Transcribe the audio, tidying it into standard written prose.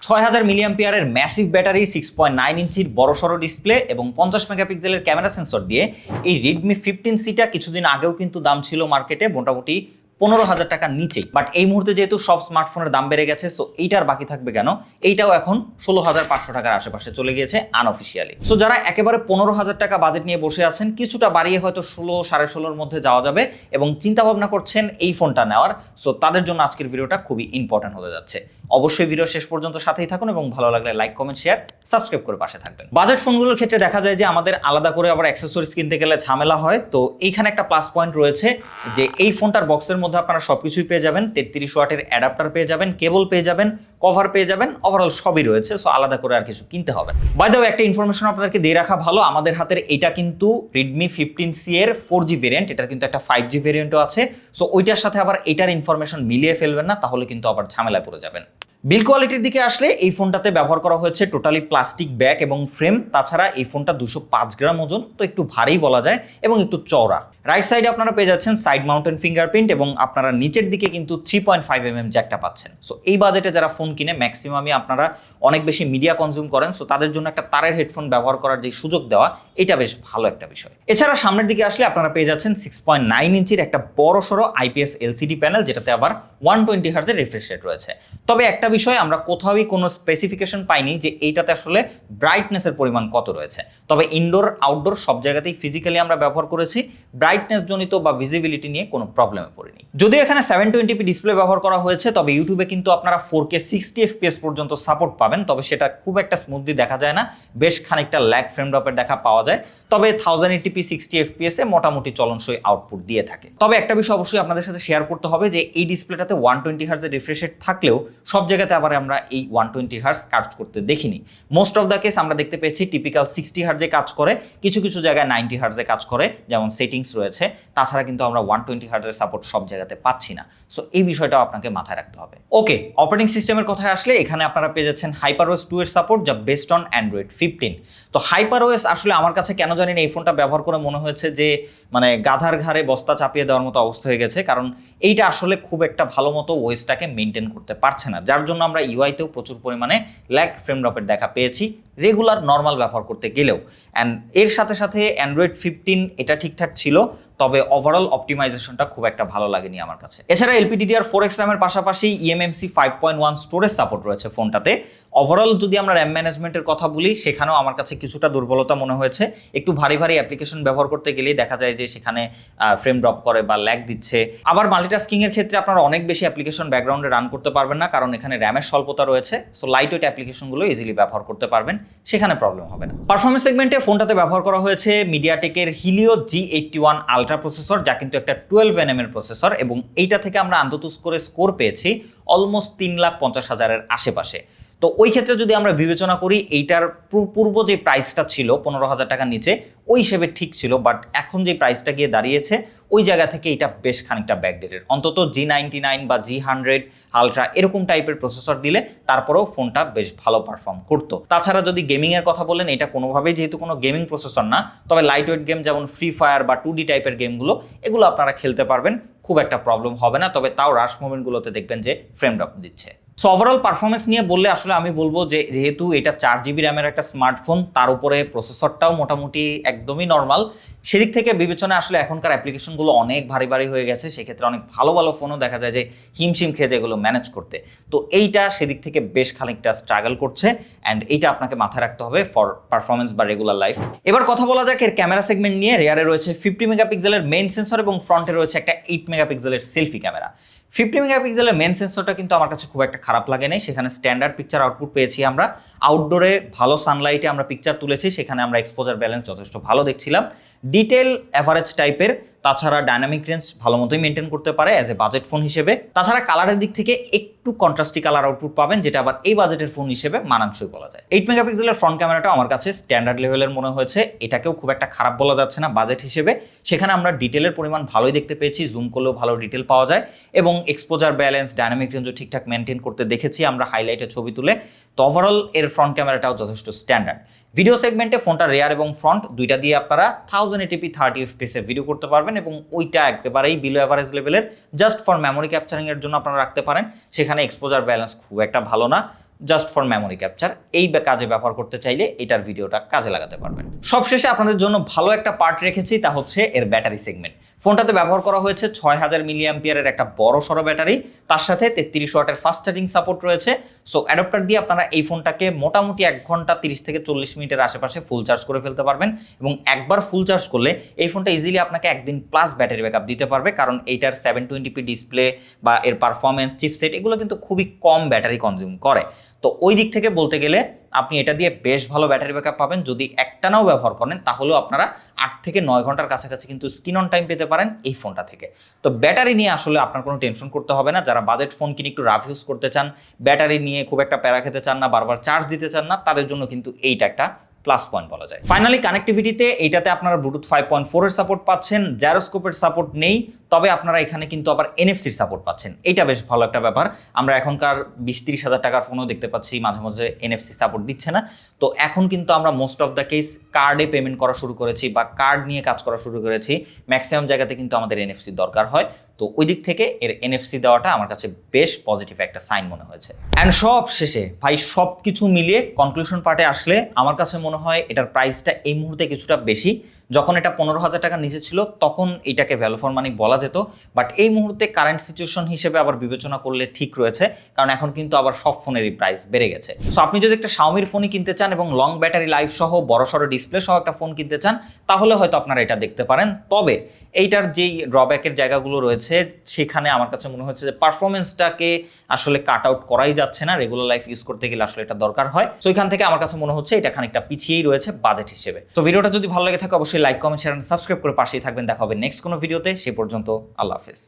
6000 মিলিঅ্যাম্পিয়ারের massive battery, 6.9 ইঞ্চির বড়সড় display এবং 50 মেগাপিক্সেলের ক্যামেরা সেন্সর দিয়ে এই রেডমি 15C-টা কিছুদিন আগেও কিন্তু দাম ছিল মার্কেটে মোটামুটি 15,000 টাকার নিচেই। বাট এই মুহূর্তে যেহেতু সব স্মার্টফোনের দাম বেড়ে গেছে, সো এইটার বাকি থাকবে কেন, এইটাও এখন 16,500 টাকার আশেপাশে চলে গিয়েছে আনঅফিসিয়ালি। সো যারা একেবারে 15,000 টাকা বাজেট নিয়ে বসে আছেন, কিছুটা বাড়িয়ে হয়তো 16, 16.5-র মধ্যে যাওয়া যাবে এবং চিন্তা ভাবনা করছেন এই ফোনটা নেওয়ার, সো তাদের জন্য আজকের ভিডিওটা খুবই ইম্পর্টেন্ট হতে যাচ্ছে। অবশ্যই ভিডিও শেষ পর্যন্ত সাথেই থাকুন এবং ভালো লাগলে লাইক, কমেন্ট, শেয়ার, সাবস্ক্রাইব করে পাশে থাকবেন। বাজেট ফোনগুলোর ক্ষেত্রে দেখা যায় যে আমাদের আলাদা করে আবার অ্যাক্সেসরিজ কিনতে গেলে ঝামেলা হয়। তো এইখানে একটা প্লাস পয়েন্ট রয়েছে যে এই ফোনটার বক্সের মধ্যে আপনারা সবকিছুই পেয়ে যাবেন। 33 ওয়াটের অ্যাডাপ্টার পেয়ে যাবেন, কেবল পেয়ে যাবেন, কভার পেয়ে যাবেন, ওভারঅল সবই রয়েছে। সো আলাদা করে আর কিছু কিনতে হবে না। বাই দ্য ওয়ে, একটা ইনফরমেশন আপনাদেরকে দিয়ে রাখা ভালো, আমাদের হাতের এটা কিন্তু রেডমি 15C এর 4G ভেরিয়েন্ট, এটার কিন্তু একটা 5G ভেরিয়েন্টও আছে। সো ওইটার সাথে আবার এটার ইনফরমেশন মিলিয়ে ফেলবেন না, তাহলে কিন্তু আবার ঝামেলায় পড়ে যাবেন। বিল কোয়ালিটির দিকে আসলে এই ফোনটাতে ব্যবহার করা হয়েছে টোটালি প্লাস্টিক ব্যাক এবং ফ্রেম। তাছাড়া এই ফোনটা 205 গ্রাম ওজন, তো একটু ভারী বলা যায় এবং একটু চওড়া। রাইট সাইডে আপনারা পেয়ে যাচ্ছেন সাইড মাউন্টেন ফিঙ্গারপ্রিন্ট এবং আপনারা নিচের দিকে কিন্তু 3.5mm জ্যাকটা পাচ্ছেন। সো এই বাজেটে যারা ফোন কিনে ম্যাক্সিমামই আপনারা অনেক বেশি মিডিয়া কনজিউম করেন, সো তাদের জন্য একটা তারের হেডফোন ব্যবহার করার যে সুযোগ দেওয়া, এটা বেশ ভালো একটা বিষয়। এছাড়া সামনের দিকে আসলে আপনারা পেয়ে যাচ্ছেন 6.9 ইঞ্চির একটা বড়সড় IPS LCD প্যানেল, যেটাতে আবার 120 হার্জের রিফ্রেশ রেট রয়েছে। তবে একটা বিষয়, আমরা কোথাওই কোনো স্পেসিফিকেশন পাইনি যে এইটাতে আসলে ব্রাইটনেসের পরিমাণ কত রয়েছে। তবে ইনডোর আউটডোর সব জায়গাতেই ফিজিক্যালি আমরা ব্যবহার করেছি, ব্রাইটনেস জনিত বা ভিজিবিলিটি নিয়ে কোনো প্রবলেমে পড়েনি। যদিও এখানে 720p ডিসপ্লে ব্যবহার করা হয়েছে, তবে ইউটিউবে কিন্তু আপনারা 4K 60 FPS পর্যন্ত সাপোর্ট পাবেন। তবে সেটা খুব একটা স্মুথলি দেখা যায় না, বেশ খানিকটা ল্যাগ ফ্রেম ড্রপের দেখা পাওয়া যায়। তবে 1080p 60 FPS এ মোটামুটি চলনসই আউটপুট দিয়ে থাকে। তবে একটা বিষয় অবশ্যই আপনাদের সাথে শেয়ার করতে হবে যে এই ডিসপ্লেটাতে 120 হার্জের রিফ্রেশ রেট থাকলেও সব জায়গাতে আবার আমরা এই 120 হার্জ কাজ করতে দেখিনি। মোস্ট অফ দ্য কেস আমরা দেখতে পেয়েছি টিপিক্যাল 60 হার্জে কাজ করে, কিছু কিছু জায়গায় 90 হার্জে কাজ করে, যেমন সেটিংস রয়েছে। তাছাড়া কিন্তু আমরা 120 হার্জের সাপোর্ট সব জায়গাতে পাচ্ছি না। সো এই বিষয়টাও আপনাকে মাথায় রাখতে হবে। ওকে, অপারেটিং সিস্টেমের কথায় আসলে এখানে আপনারা পেয়ে যাচ্ছেন HyperOS 2 এর সাপোর্ট, যা বেসড অন Android 15। তো HyperOS আসলে আমার কাছে কেন জানি না এই ফোনটা ব্যবহার করে মনে হয়েছে যে মানে গাধার ঘাড়ে বস্তা চাপিয়ে দেওয়ার মতো অবস্থা হয়ে গেছে, কারণ এইটা আসলে খুব একটা ভালো মতো ওয়েসটাকে মেনটেন করতে পারছে না, যার জন্য আমরা ইউআইতেও প্রচুর পরিমাণে ল্যাগ ফ্রেম ড্রপের দেখা পেয়েছি রেগুলার নর্মাল ব্যবহার করতে গেলেও। অ্যান্ড এর সাথে সাথে Android 15 এটা ঠিকঠাক ছিল, তবে ওভারঅল অপটিমাইজেশনটা খুব একটা ভালো লাগেনি আমার কাছে। এছাড়া LPDDR4X RAM এর পাশাপাশি eMMC 5.1 স্টোরেজ সাপোর্ট রয়েছে ফোনটাতে। ওভারঅল যদি আমরা র্যাম ম্যানেজমেন্টের কথা বলি, সেখানেও আমার কাছে কিছুটা দুর্বলতা মনে হয়েছে। একটু ভারী ভারী অ্যাপ্লিকেশন ব্যবহার করতে গেলেই দেখা যায় যে সেখানে ফ্রেম ড্রপ করে বা ল্যাগ দিচ্ছে। আবার মাল্টিটাস্কিং এর ক্ষেত্রে আপনারা অনেক বেশি অ্যাপ্লিকেশন ব্যাকগ্রাউন্ডে রান করতে পারবেন না, কারণ এখানে র্যামের স্বল্পতা রয়েছে। সো লাইট ওয়েট অ্যাপ্লিকেশনগুলো ইজিলি ব্যবহার করতে পারবেন, সেখানে প্রবলেম হবে না। পারফরমেন্স সেগমেন্টে ফোনটাতে ব্যবহার করা হয়েছে মিডিয়াটেকের Helio G81 আলট্রা প্রসেসর, যা কিন্তু একটা 12nm এর প্রসেসর, এবং এইটা থেকে আমরা আন্তঃতুস করে স্কোর পেয়েছি অলমোস্ট 3,50,000-এর আশেপাশে। তো ওই ক্ষেত্রে যদি আমরা বিবেচনা করি, এইটার পূর্ব যে প্রাইসটা ছিল 15,000 টাকার নিচে, ওই হিসেবে ঠিক ছিল। বাট এখন যে প্রাইসটা গিয়ে দাঁড়িয়েছে, ওই জায়গা থেকে এটা বেশ খানিকটা ব্যাকডেটেড। অন্তত G99 বা G100 আলট্রা এরকম টাইপের প্রসেসর দিলে তারপরেও ফোনটা বেশ ভালো পারফর্ম করতো। তাছাড়া যদি গেমিংয়ের কথা বলেন, এটা কোনোভাবেই যেহেতু কোনো গেমিং প্রসেসর না, তবে লাইট ওয়েট গেম যেমন ফ্রি ফায়ার বা 2D টাইপের গেমগুলো, এগুলো আপনারা খেলতে পারবেন, খুব একটা প্রবলেম হবে না। তবে তাও রাশ মুভমেন্টগুলোতে দেখবেন যে ফ্রেম ড্রপ দিচ্ছে। সো ওভারঅল পারফরমেন্স নিয়ে বললে আসলে আমি বলবো যে যেহেতু এটা 4GB র্যামের একটা স্মার্টফোন, তার উপরে প্রসেসরটাও মোটামুটি একদমই নর্মাল, সেদিক থেকে বিবেচনা আসলে এখনকার অ্যাপ্লিকেশনগুলো অনেক ভারী ভারী হয়ে গেছে। সেক্ষেত্রে অনেক ভালো ভালো ফোনও দেখা যায় যে হিমশিম খেয়ে যেগুলো ম্যানেজ করতে। তো এইটা সেদিক থেকে বেশ খানিকটা স্ট্রাগল করছে, অ্যান্ড এইটা আপনাকে মাথায় রাখতে হবে ফর পারফরমেন্স বা রেগুলার লাইফ। এবার কথা বলা যাক এর ক্যামেরা সেগমেন্ট নিয়ে। রেয়ারে রয়েছে 50 মেগাপিক্সেলের মেইন সেন্সর এবং ফ্রন্টে রয়েছে একটা 8 মেগাপিক্সেলের সেলফি ক্যামেরা। 50 মেগাপিক্সেলের মেন সেন্সরটা কিন্তু আমার কাছে খুব একটা খারাপ লাগে নাই। সেখানে স্ট্যান্ডার্ড পিকচার আউটপুট পেয়েছি আমরা। আউটডোরে ভালো সানলাইটে আমরা পিকচার তুলেছি, সেখানে আমরা এক্সপোজার ব্যালেন্স যথেষ্ট ভালো দেখছিলাম। ডিটেল অ্যাভারেজ টাইপের, তাছাড়া ডাইনামিক রেঞ্জ ভালো মতোই মেনটেন করতে পারে অ্যাজ এ বাজেট ফোন হিসেবে। তাছাড়া কালারের দিক থেকে একটু কন্ট্রাস্টি কালার আউটপুট পাবেন, যেটা আবার এই বাজেটের ফোন হিসেবে মানানসই বলা যায়। 8 মেগাপিক্সেলের ফ্রন্ট ক্যামেরাটা আমার কাছে স্ট্যান্ডার্ড লেভেলের মনে হয়েছে, এটাকেও খুব একটা খারাপ বলা যাচ্ছে না বাজেট হিসেবে। সেখানে আমরা ডিটেলের পরিমাণ ভালোই দেখতে পেয়েছি, জুম করলেও ভালো ডিটেল পাওয়া যায়, এবং এক্সপোজার ব্যালেন্স ডাইনামিক রেঞ্জও ঠিকঠাক মেনটেন করতে দেখেছি আমরা হাইলাইটে ছবি তুলে। তো ওভারঅল এর ফ্রন্ট ক্যামেরাটাও যথেষ্ট স্ট্যান্ডার্ড। ভিডিও সেগমেন্টে ফোনটা রেয়ার এবং ফ্রন্ট দুইটা দিয়ে আপনারা 1080p 30 fps ভিডিও করতে পারবেন, এবং ওইটা একেবারেই বিলো অ্যাভারেজ লেভেলের। জাস্ট ফর মেমোরি ক্যাপচারিং এর জন্য আপনারা রাখতে পারেন। সেখানে এক্সপোজার ব্যালেন্স খুব একটা ভালো না, জাস্ট ফর মেমোরি ক্যাপচার, এই কাজে ব্যবহার করতে চাইলে এটার ভিডিওটা কাজে লাগাতে পারবেন। সবশেষে আপনাদের জন্য ভালো একটা পার্ট রেখেছি, তা হচ্ছে এর ব্যাটারি সেগমেন্ট। ফোনটাতে ব্যবহার করা হয়েছে 6000 মিলি অ্যাম্পিয়ারের একটা বড় সড়ো ব্যাটারি, তার সাথে 33 ওয়াটের ফাস্ট চার্জিং সাপোর্ট রয়েছে। সো অ্যাডাপ্টার দিয়ে আপনারা এই ফোনটাকে মোটামুটি 1 ঘন্টা 30 থেকে 40 মিনিটের আশেপাশে ফুল চার্জ করে ফেলতে পারবেন, এবং একবার ফুল চার্জ করলে এই ফোনটা ইজিলি আপনাকে 1 দিন প্লাস ব্যাটারি ব্যাকআপ দিতে পারবে, কারণ এইটার 720p ডিসপ্লে বা এর পারফরমেন্স চিপসেট এগুলো কিন্তু খুবই কম ব্যাটারি কনজিউম করে। তো ওই দিক থেকে বলতে গেলে আপনি এটা দিয়ে বেশ ভালো ব্যাটারি ব্যাকআপ পাবেন। যদি একটানাও ব্যবহার করেন তাহলেও আপনারা 8 থেকে 9 ঘন্টার কাছাকাছি কিন্তু স্ক্রিন অন টাইম পেতে পারেন এই ফোনটা থেকে। তো ব্যাটারি নিয়ে আসলে আপনার কোনো টেনশন করতে হবে না। যারা বাজেট ফোন কিনে একটু রাফ ইউজ করতে চান, ব্যাটারি নিয়ে খুব একটা প্যারা খেতে চান না, বারবার চার্জ দিতে চান না, তাদের জন্য কিন্তু এইটা একটা প্লাস পয়েন্ট বলা যায়। ফাইনালি কানেক্টিভিটিতে এইটাতে আপনারা ব্লুটুথ 5.4 এর সাপোর্ট পাচ্ছেন, জাইরোস্কোপের সাপোর্ট নেই, তবে আপনারা এখানে কিন্তু আবার এনএফসির সাপোর্ট পাচ্ছেন। এটা বেশ ভালো একটা ব্যাপার। আমরা এখনকার 20-30 হাজার টাকার ফোনও দেখতে পাচ্ছি মাঝে মাঝে এনএফসি সাপোর্ট দিচ্ছে না। তো এখন কিন্তু আমরা মোস্ট অফ দ্য কেস কার্ডে পেমেন্ট করা শুরু করেছি বা কার্ড নিয়ে কাজ করা শুরু করেছি। ম্যাক্সিমাম জায়গাতে কিন্তু আমাদের এনএফসি দরকার হয়। তো ওই দিক থেকে এর এনএফসি দেওয়াটা আমার কাছে বেশ পজিটিভ একটা সাইন মনে হয়েছে। অ্যান্ড সব শেষে ভাই সব কিছু মিলিয়ে কনক্লুশন পার্টে আসলে আমার কাছে মনে হয় এটার প্রাইসটা এই মুহূর্তে কিছুটা বেশি। যখন এটা 15,000 টাকার নিচে ছিল তখন এটাকে ভ্যালু ফর মানি বলা যেত, বাট এই মুহূর্তে কারেন্ট সিচুয়েশন হিসেবে আবার বিবেচনা করলে ঠিক রয়েছে, কারণ এখন কিন্তু আবার সব ফোনেরই প্রাইস বেড়ে গেছে। সো আপনি যদি একটা শাওমির ফোনই কিনতে চান এবং লং ব্যাটারি লাইফ সহ বড়সড় ডিসপ্লে সহ একটা ফোন কিনতে চান, তাহলে হয়তো আপনারা এটা দেখতে পারেন। তবে এইটার যেই ড্রব্যাকের জায়গাগুলো রয়েছে সেখানে আমার কাছে মনে হচ্ছে যে পারফরমেন্সটাকে আসলে কাট আউট করাই যাচ্ছে না। রেগুলার লাইফ ইউজ করতে গেলে আসলে এটা দরকার হয়। সো এখান থেকে আমার কাছে মনে হচ্ছে এটা খানিকটা পিছিয়েই রয়েছে বাজেট হিসেবে। তো ভিডিওটা যদি ভালো লেগে থাকে অবশ্যই লাইক, কমেন্ট, শেয়ার, সাবস্ক্রাইব করে পাশেই থাকবেন। দেখা হবে নেক্সট কোনো ভিডিওতে। সেই পর্যন্ত আল্লাহ হাফেজ।